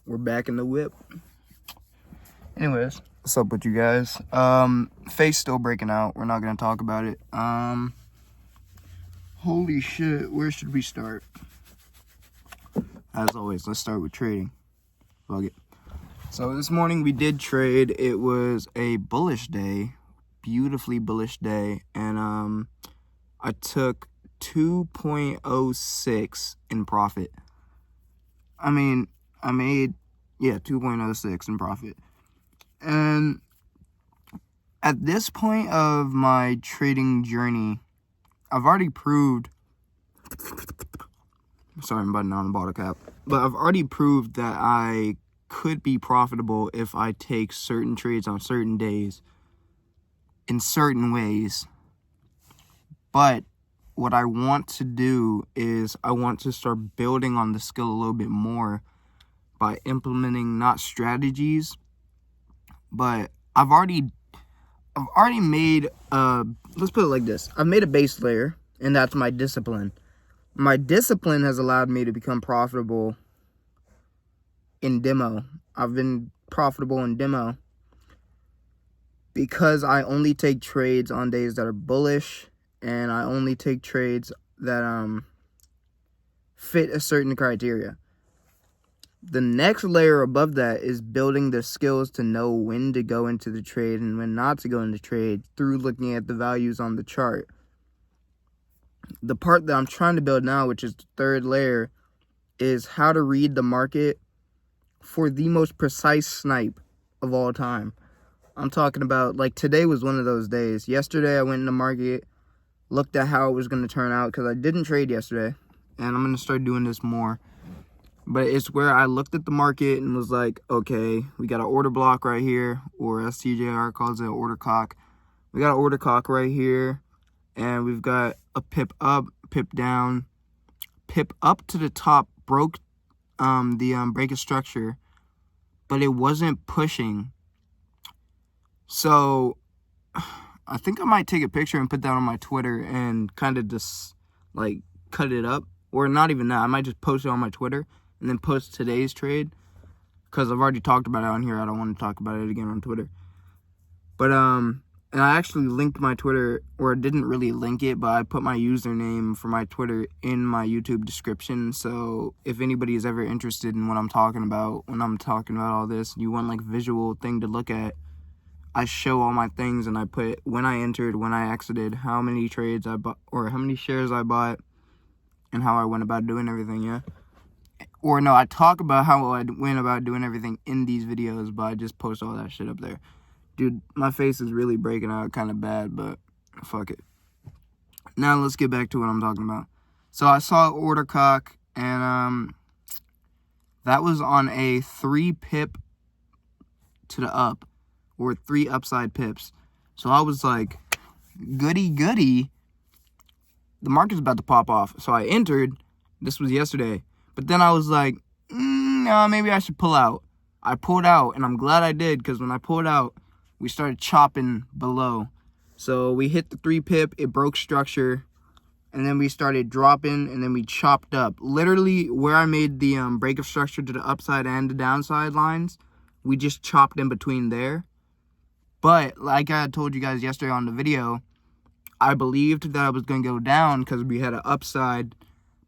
We're back in the whip. Anyways, what's up with you guys? Face still breaking out. We're not gonna talk about it. Holy shit, where should we start? As always, let's start with trading. Fuck it. So this morning we did trade. It was a bullish day, beautifully bullish day, and I took 2.06 in profit. I mean, I made 2.06 in profit. And at this point of my trading journey, I've already proved, sorry, I'm buttoning on the bottle cap, but I've already proved that I could be profitable if I take certain trades on certain days in certain ways. But what I want to do is I want to start building on the skill a little bit more by implementing not strategies, but I've already made, let's put it like this. I've made a base layer, and that's my discipline. My discipline has allowed me to become profitable in demo. I've been profitable in demo because I only take trades on days that are bullish, and I only take trades that fit a certain criteria. The next layer above that is building the skills to know when to go into the trade and when not to go into trade through looking at the values on the chart. The part that I'm trying to build now, which is the third layer, is how to read the market for the most precise snipe of all time. I'm talking about, like, today was one of those days. Yesterday I went in the market, looked at how it was going to turn out because I didn't trade yesterday, and I'm going to start doing this more. But it's where I looked at the market and was like, okay, we got an order block right here, or as TJR calls it, an order cock. We got an order cock right here, and we've got a pip up, pip down. Pip up to the top broke the break of structure, but it wasn't pushing. So I think I might take a picture and put that on my Twitter and kind of just like cut it up. Or not even that. I might just post it on my Twitter and then post today's trade, because I've already talked about it on here. I don't want to talk about it again on Twitter. But and I actually linked my Twitter, or didn't really link it, but I put my username for my Twitter in my YouTube description. So if anybody is ever interested in what I'm talking about when I'm talking about all this, you want like visual thing to look at, I show all my things, and I put when I entered, when I exited, how many trades I bought, or how many shares I bought, and how I went about doing everything, yeah? Or no, I talk about how I went about doing everything in these videos, but I just post all that shit up there. Dude, my face is really breaking out kind of bad, but fuck it. Now let's get back to what I'm talking about. So I saw order cock, and that was on a 3 pip to the up, or 3 upside pips. So I was like, goody goody, the market's about to pop off. So I entered. This was yesterday. But then I was like, no, maybe I should pull out. I pulled out, and I'm glad I did, because when I pulled out, we started chopping below. So we hit the 3 pip, it broke structure, and then we started dropping, and then we chopped up. Literally, where I made the break of structure to the upside and the downside lines, we just chopped in between there. But like I told you guys yesterday on the video, I believed that I was going to go down because we had an upside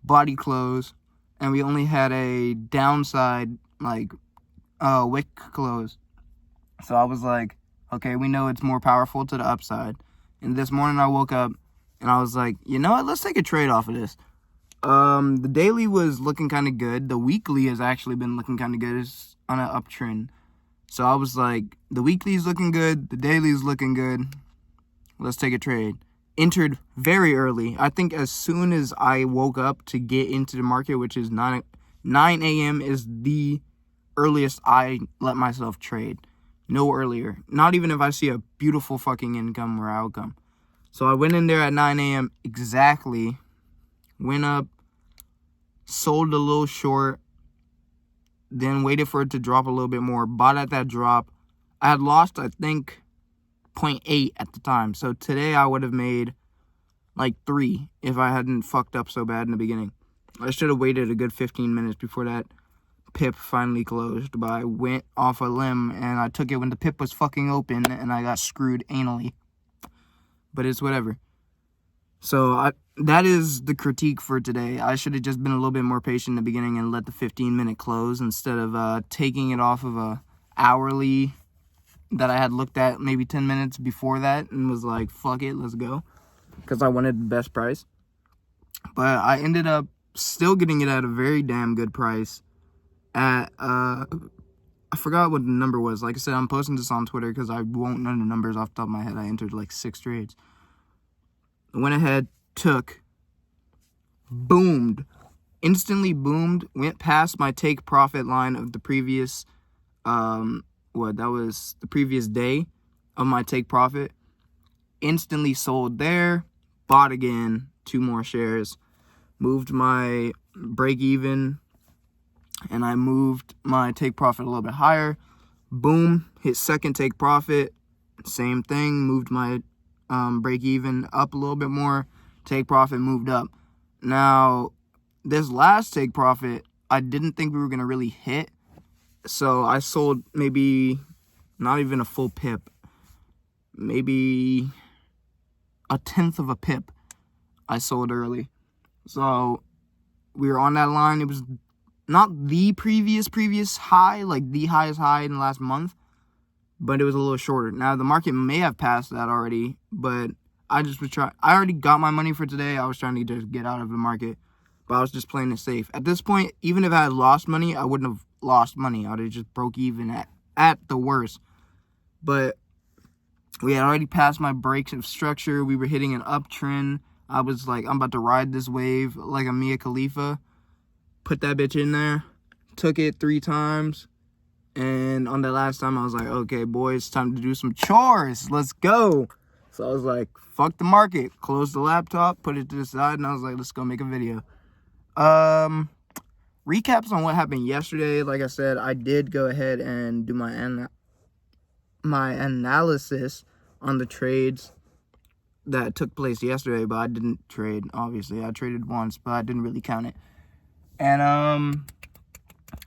body close, and we only had a downside, like, wick close. So I was like, okay, we know it's more powerful to the upside. And this morning I woke up, and I was like, you know what, let's take a trade off of this. The daily was looking kind of good. The weekly has actually been looking kind of good. It's on an uptrend. So I was like, the weekly is looking good. The daily is looking good. Let's take a trade. Entered very early. I think as soon as I woke up to get into the market, which is 9 a.m. is the earliest I let myself trade. No earlier. Not even if I see a beautiful fucking income or outcome. So I went in there at 9 a.m. exactly. Went up. Sold a little short. Then waited for it to drop a little bit more. Bought at that drop. I had lost, I think, 0.8 at the time. So today I would have made like 3 if I hadn't fucked up so bad in the beginning. I should have waited a good 15 minutes before that pip finally closed, but I went off a limb and I took it when the pip was fucking open and I got screwed anally. But it's whatever. So that is the critique for today. I should have just been a little bit more patient in the beginning and let the 15-minute close instead of taking it off of a hourly that I had looked at maybe 10 minutes before that and was like, fuck it, let's go. Because I wanted the best price. But I ended up still getting it at a very damn good price at, I forgot what the number was. Like I said, I'm posting this on Twitter because I won't know the numbers off the top of my head. I entered like 6 trades. I went ahead, took, boomed, instantly boomed, went past my take profit line of the previous, that was the previous day of my take profit. Instantly sold there, bought again, 2 more shares, moved my break even, and I moved my take profit a little bit higher. Boom, hit second take profit, same thing, moved my break even up a little bit more, take profit moved up. Now, this last take profit, I didn't think we were going to really hit, so I sold maybe not even a full pip, maybe a tenth of a pip I sold early. So we were on that line. It was not the previous high, like the highest high in the last month, but it was a little shorter. Now, the market may have passed that already, but I just was trying. I already got my money for today. I was trying to just get out of the market, but I was just playing it safe. At this point, even if I had lost money, I wouldn't have lost money. I would have just broke even at the worst. But we had already passed my breaks of structure. We were hitting an uptrend. I was like, I'm about to ride this wave like a Mia Khalifa. Put that bitch in there. Took it 3 times. And on the last time, I was like, okay, boys, it's time to do some chores. Let's go. So I was like, fuck the market. Closed the laptop, put it to the side, and I was like, let's go make a video. Recaps on what happened yesterday. Like I said, I did go ahead and do my analysis on the trades that took place yesterday, but I didn't trade, obviously. I traded once, but I didn't really count it. And,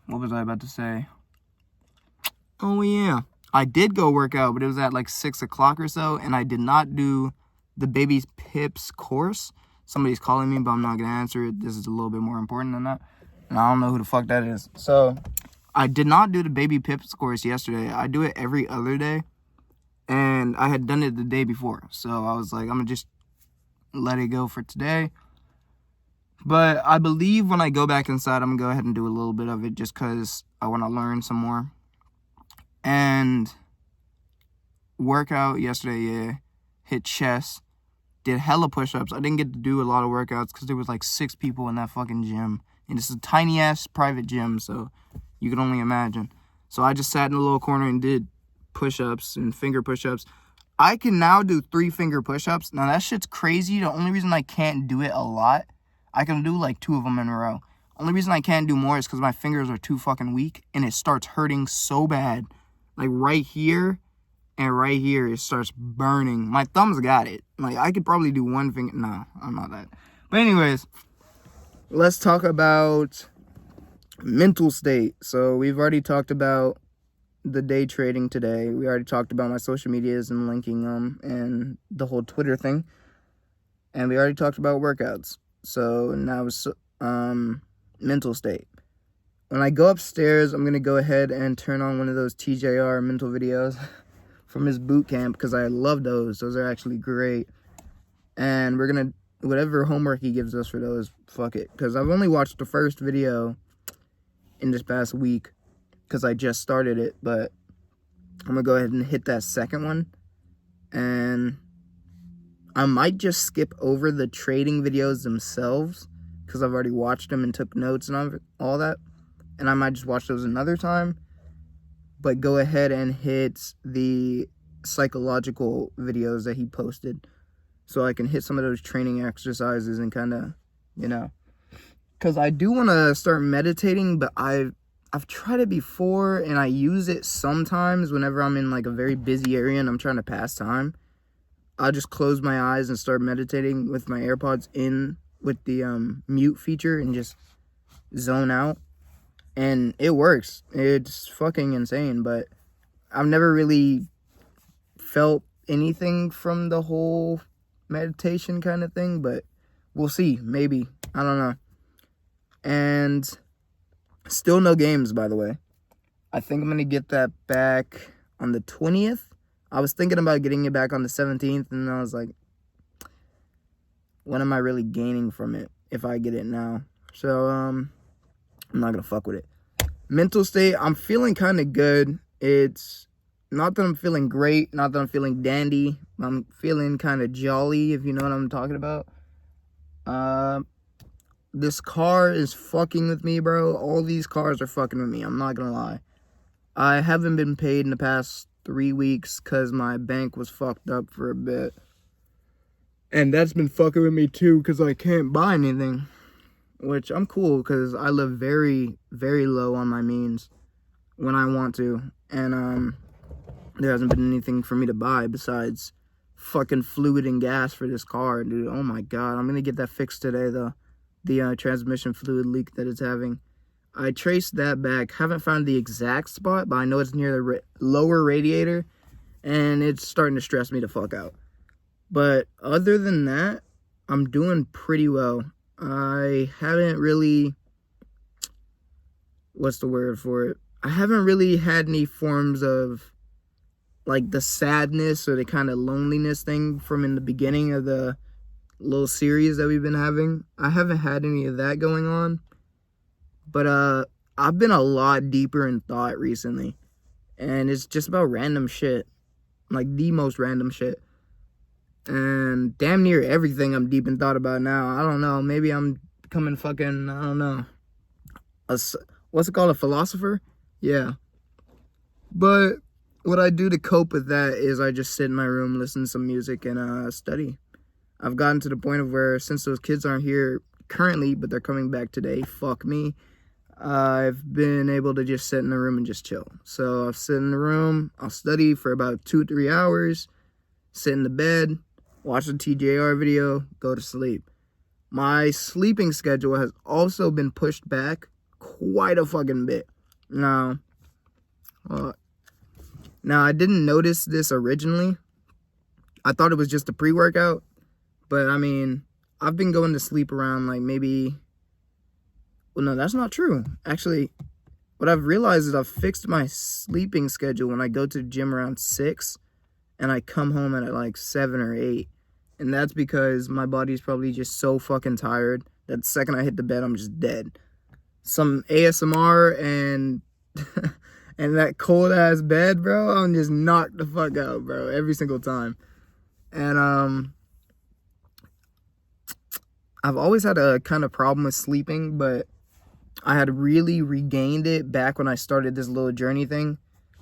what was I about to say? Oh, yeah. I did go work out, but it was at like 6 o'clock or so, and I did not do the Baby Pips course. Somebody's calling me, but I'm not going to answer it. This is a little bit more important than that, and I don't know who the fuck that is. So, I did not do the Baby Pips course yesterday. I do it every other day, and I had done it the day before. So, I was like, I'm going to just let it go for today. But I believe when I go back inside, I'm going to go ahead and do a little bit of it just because I want to learn some more. And workout yesterday, yeah, hit chest, did hella push-ups. I didn't get to do a lot of workouts because there was like 6 people in that fucking gym. And it's a tiny-ass private gym, so you can only imagine. So I just sat in a little corner and did push-ups and finger push-ups. I can now do 3 finger push-ups. Now, that shit's crazy. The only reason I can't do it a lot, I can do like 2 of them in a row. Only reason I can't do more is because my fingers are too fucking weak, and it starts hurting so bad. Like, right here and right here, it starts burning. My thumbs got it. Like, I could probably do 1 finger. No, I'm not that. But anyways, let's talk about mental state. So, we've already talked about the day trading today. We already talked about my social medias and linking them and the whole Twitter thing. And we already talked about workouts. So, now it's mental state. When I go upstairs, I'm going to go ahead and turn on one of those TJR mental videos from his boot camp because I love those. Those are actually great. And we're going to, whatever homework he gives us for those, fuck it. Because I've only watched the first video in this past week because I just started it. But I'm going to go ahead and hit that second one. And I might just skip over the trading videos themselves because I've already watched them and took notes and all that. And I might just watch those another time. But go ahead and hit the psychological videos that he posted. So I can hit some of those training exercises and kind of, you know. Because I do want to start meditating, but I've tried it before. And I use it sometimes whenever I'm in like a very busy area and I'm trying to pass time. I'll just close my eyes and start meditating with my AirPods in with the mute feature and just zone out. and it works. It's fucking insane, but I've never really felt anything from the whole meditation kind of thing, but we'll see. Maybe. I don't know. And still no games, by the way. I think I'm going to get that back on the 20th. I was thinking about getting it back on the 17th, and I was like, what am I really gaining from it if I get it now? So, I'm not going to fuck with it. Mental state, I'm feeling kind of good. It's not that I'm feeling great, not that I'm feeling dandy. I'm feeling kind of jolly, if you know what I'm talking about. This car is fucking with me, bro. All these cars are fucking with me. I'm not gonna lie. I haven't been paid in the past 3 weeks because my bank was fucked up for a bit. And that's been fucking with me too because I can't buy anything. Which I'm cool because I live very, very low on my means when I want to. And there hasn't been anything for me to buy besides fucking fluid and gas for this car, dude. Oh my god. I'm gonna get that fixed today though. The transmission fluid leak that it's having. I traced that back. Haven't found the exact spot, but I know it's near the lower radiator, and it's starting to stress me the fuck out. But other than that, I'm doing pretty well. I haven't really... What's the word for it? I haven't really had any forms of, like, the sadness or the kind of loneliness thing from in the beginning of the little series that we've been having. I haven't had any of that going on, but I've been a lot deeper in thought recently, and it's just about random shit, like the most random shit, and damn near everything I'm deep in thought about now. I don't know, maybe I'm becoming fucking, I don't know, what's it called, a philosopher? Yeah. But what I do to cope with that is I just sit in my room, listen to some music, and study. I've gotten to the point of where, since those kids aren't here currently, but they're coming back today, fuck me, I've been able to just sit in the room and just chill. So I'll sit in the room, I'll study for about 2-3 hours, sit in the bed, watch a TJR video, go to sleep. My sleeping schedule has also been pushed back quite a fucking bit. Now, I didn't notice this originally. I thought it was just a pre-workout. But, I mean, I've been going to sleep around, like, maybe... Well, no, that's not true. Actually, what I've realized is I've fixed my sleeping schedule when I go to the gym around 6, and I come home at, like, 7 or 8. And that's because my body's probably just so fucking tired that the second I hit the bed, I'm just dead. Some ASMR and... and that cold-ass bed, bro, I'm just knocked the fuck out, bro, every single time. And, I've always had a kind of problem with sleeping, but I had really regained it back when I started this little journey thing.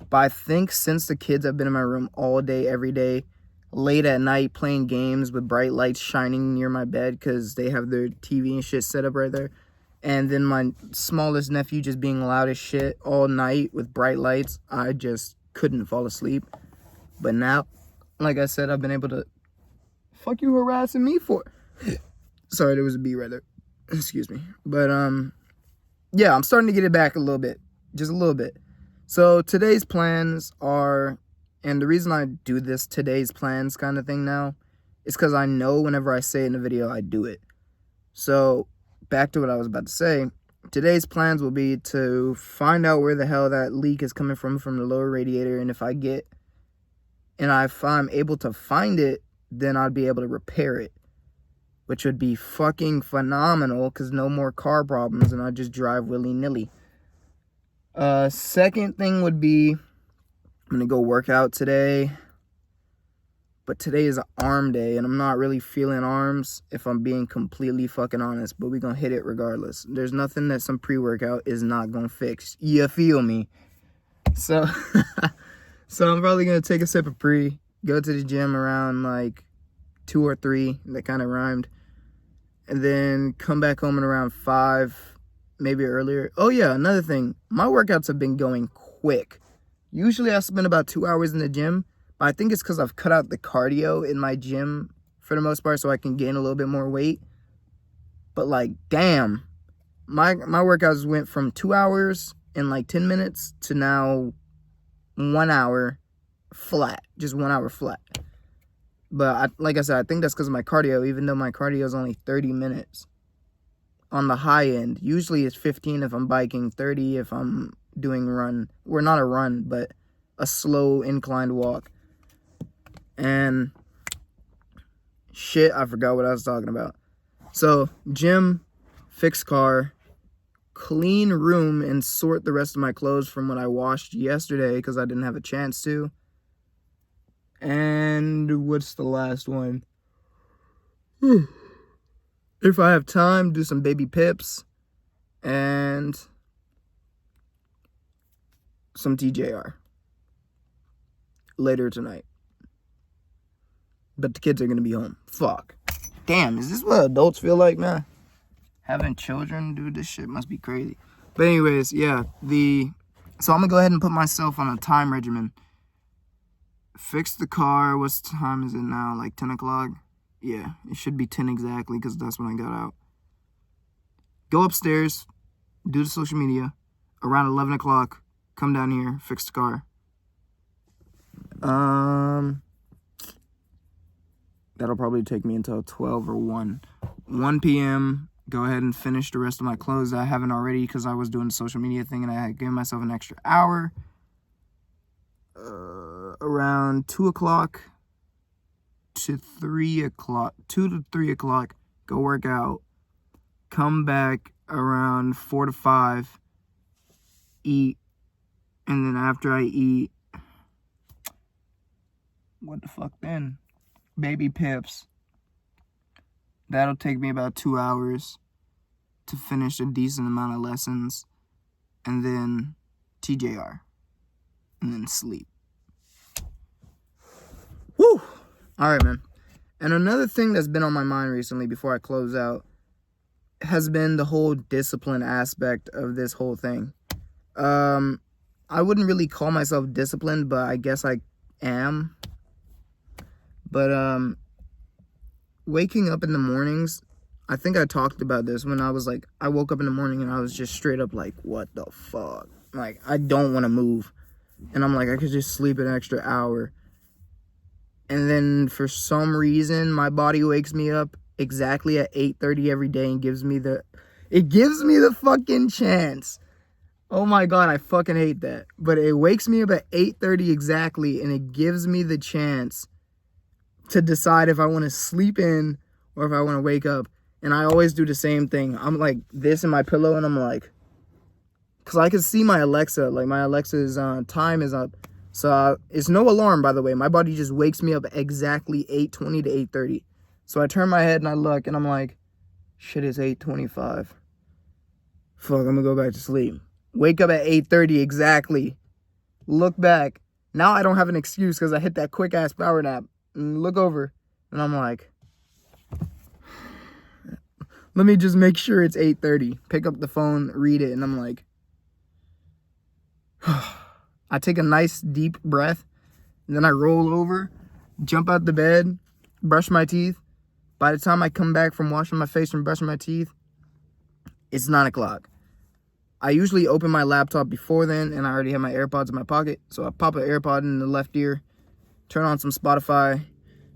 But I think since the kids have been in my room all day, every day, late at night, playing games with bright lights shining near my bed because they have their TV and shit set up right there, and then my smallest nephew just being loud as shit all night with bright lights, I just couldn't fall asleep. But now, like I said, I've been able to... Fuck you harassing me for... Sorry, there was a bee right there. Excuse me. But, yeah, I'm starting to get it back a little bit. Just a little bit. So, today's plans are... And the reason I do this today's plans kind of thing now is because I know whenever I say it in a video, I do it. So, back to what I was about to say. Today's plans will be to find out where the hell that leak is coming from the lower radiator. And if I'm able to find it, then I'd be able to repair it, which would be fucking phenomenal because no more car problems and I just drive willy-nilly. Second thing would be, I'm going to go work out today. But today is an arm day and I'm not really feeling arms if I'm being completely fucking honest. But we're going to hit it regardless. There's nothing that some pre-workout is not going to fix. You feel me? So, so I'm probably going to take a sip of pre, go to the gym around like 2 or 3. That kind of rhymed. And then come back home at around 5, maybe earlier. Oh yeah, another thing. My workouts have been going quick. Usually I spend about 2 hours in the gym, but I think it's because I've cut out the cardio in my gym for the most part so I can gain a little bit more weight. But like, damn, my workouts went from 2 hours and like 10 minutes to now 1 hour flat, just 1 hour flat. But like I said, I think that's because of my cardio, even though my cardio is only 30 minutes on the high end. Usually it's 15 if I'm biking, 30 if I'm doing run. Well, not a run, but a slow inclined walk. And shit, I forgot what I was talking about. So, gym, fix car, clean room, and sort the rest of my clothes from what I washed yesterday because I didn't have a chance to. And what's the last one? If I have time, do some baby pips and some TJR later tonight. But the kids are going to be home. Fuck. Damn, is this what adults feel like, man? Having children, dude, this shit must be crazy. But anyways, yeah, so I'm going to go ahead and put myself on a time regimen. Fix the car. What time is it now? Like 10 o'clock? Yeah, it should be 10 exactly because that's when I got out. Go upstairs, do the social media. Around 11 o'clock, come down here, fix the car. That'll probably take me until 12 or 1. 1 p.m., go ahead and finish the rest of my clothes that I haven't already because I was doing the social media thing and I had given myself an extra hour. Around 2 o'clock to 3 o'clock, 2 to 3 o'clock, go work out. Come back around 4 to 5, eat. And then after I eat, what the fuck then? Baby pips. That'll take me about 2 hours to finish a decent amount of lessons. And then TJR. And then sleep. Woo! Alright, man. And another thing that's been on my mind recently before I close out has been the whole discipline aspect of this whole thing. I wouldn't really call myself disciplined, but I guess I am. But waking up in the mornings, I think I talked about this when I was like, I woke up in the morning and I was just straight up like, what the fuck? Like, I don't want to move. And I'm like, I could just sleep an extra hour. And then for some reason, my body wakes me up exactly at 8:30 every day and gives me the fucking chance. Oh my God, I fucking hate that. But it wakes me up at 8:30 exactly and it gives me the chance to decide if I want to sleep in or if I want to wake up. And I always do the same thing. I'm like this in my pillow and I'm like, because I can see my Alexa, like my Alexa's time is up. So it's no alarm, by the way. My body just wakes me up exactly 8:20 to 8:30. So I turn my head and I look and I'm like, shit, it's 8:25. Fuck, I'm gonna go back to sleep. Wake up at 8:30 exactly. Look back. Now I don't have an excuse because I hit that quick ass power nap. And look over and I'm like, let me just make sure it's 8:30. Pick up the phone, read it, and I'm like, I take a nice deep breath, and then I roll over, jump out the bed, brush my teeth. By the time I come back from washing my face and brushing my teeth, it's 9 o'clock. I usually open my laptop before then, and I already have my AirPods in my pocket. So I pop an AirPod in the left ear, turn on some Spotify,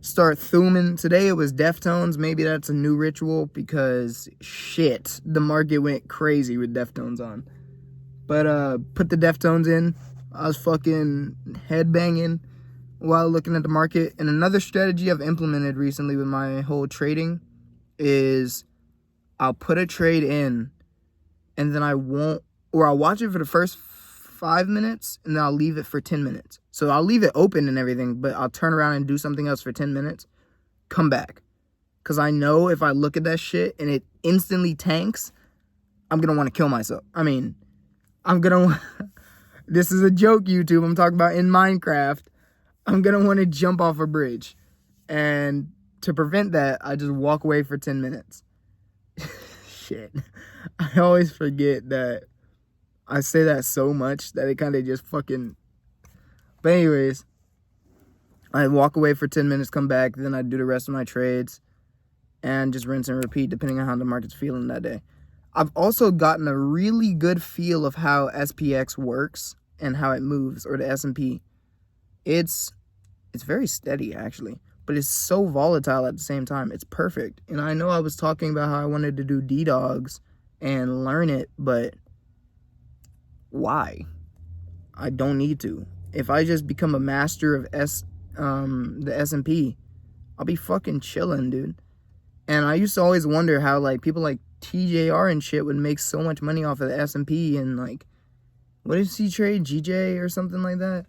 start thumbing. Today it was Deftones. Maybe that's a new ritual because shit, the market went crazy with Deftones on. But put the Deftones in. I was fucking headbanging while looking at the market. And another strategy I've implemented recently with my whole trading is I'll put a trade in and then I'll watch it for the first 5 minutes and then I'll leave it for 10 minutes. So I'll leave it open and everything, but I'll turn around and do something else for 10 minutes, come back. Because I know if I look at that shit and it instantly tanks, I'm going to want to kill myself. I mean, this is a joke, YouTube. I'm talking about in Minecraft. I'm going to want to jump off a bridge. And to prevent that, I just walk away for 10 minutes. Shit. I always forget that I say that so much that it kind of just fucking... But anyways, I walk away for 10 minutes, come back, then I do the rest of my trades and just rinse and repeat depending on how the market's feeling that day. I've also gotten a really good feel of how SPX works and how it moves, or the S&P. It's very steady, actually, but it's so volatile at the same time. It's perfect. And I know I was talking about how I wanted to do D-Dogs and learn it, but why? I don't need to. If I just become a master of the S&P, I'll be fucking chilling, dude. And I used to always wonder how, like, people like TJR and shit would make so much money off of the S&P and, like, what does he trade? GJ or something like that?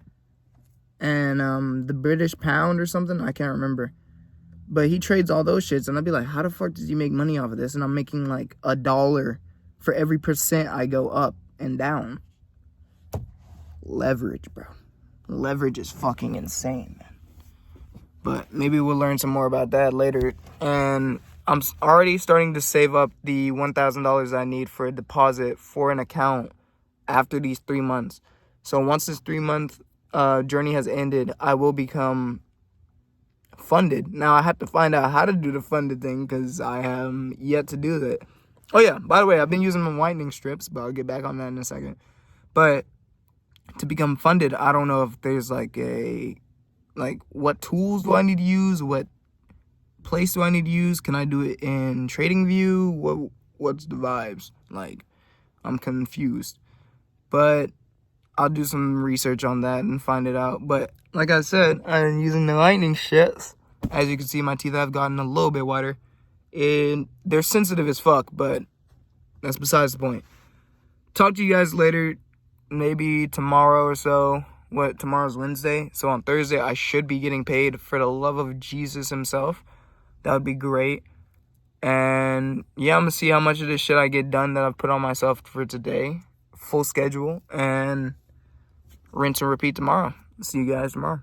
And the British pound or something? I can't remember. But he trades all those shits, and I'd be like, how the fuck does he make money off of this? And I'm making, like, $1 for every percent I go up and down. Leverage, bro. Leverage is fucking insane, man. But maybe we'll learn some more about that later. And I'm already starting to save up the $1,000 I need for a deposit for an account after these 3 months. So once this 3-month journey has ended, I will become funded. Now, I have to find out how to do the funded thing because I have yet to do that. Oh, yeah. By the way, I've been using my whitening strips, but I'll get back on that in a second. But to become funded, I don't know if there's like what tools do I need to use? What place do I need to use? Can I do it in TradingView? What's the vibes? Like, I'm confused. But I'll do some research on that and find it out. But like I said, I'm using the lightning shits. As you can see, my teeth have gotten a little bit whiter. And they're sensitive as fuck, but that's besides the point. Talk to you guys later. Maybe tomorrow or so. Tomorrow's Wednesday. So on Thursday, I should be getting paid for the love of Jesus himself. That would be great. And yeah, I'm going to see how much of this shit I get done that I've put on myself for today. Full schedule. And rinse and repeat tomorrow. See you guys tomorrow.